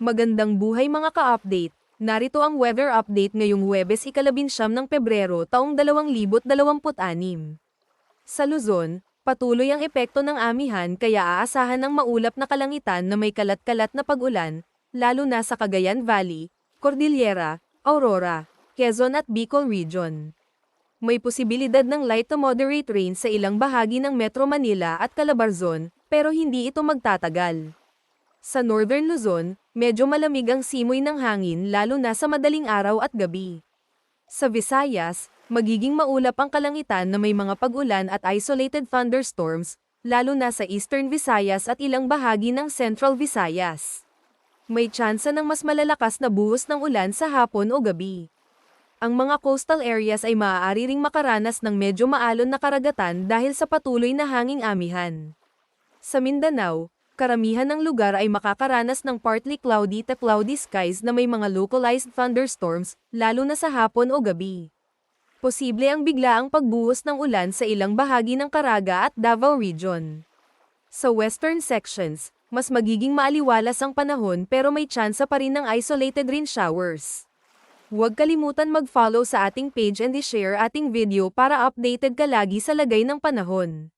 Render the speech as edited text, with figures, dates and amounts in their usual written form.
Magandang buhay mga ka-update. Narito ang weather update ngayong Huwebes 19 ng Pebrero taong 2026. Sa Luzon, patuloy ang epekto ng amihan kaya aasahan ng maulap na kalangitan na may kalat-kalat na pag-ulan, lalo na sa Cagayan Valley, Cordillera, Aurora, Quezon at Bicol Region. May posibilidad ng light to moderate rain sa ilang bahagi ng Metro Manila at Calabarzon, pero hindi ito magtatagal. Sa Northern Luzon, medyo malamig ang simoy ng hangin lalo na sa madaling araw at gabi. Sa Visayas, magiging maulap ang kalangitan na may mga pag-ulan at isolated thunderstorms, lalo na sa Eastern Visayas at ilang bahagi ng Central Visayas. May tsansa ng mas malalakas na buhos ng ulan sa hapon o gabi. Ang mga coastal areas ay maaari ring makaranas ng medyo maalon na karagatan dahil sa patuloy na hanging amihan. Sa Mindanao, karamihan ng lugar ay makakaranas ng partly cloudy to cloudy skies na may mga localized thunderstorms, lalo na sa hapon o gabi. Posible ang biglaang pagbuhos ng ulan sa ilang bahagi ng Caraga at Davao Region. Sa western sections, mas magiging maaliwalas ang panahon pero may tsansa pa rin ng isolated rain showers. Huwag kalimutan mag-follow sa ating page and i-share ating video para updated ka lagi sa lagay ng panahon.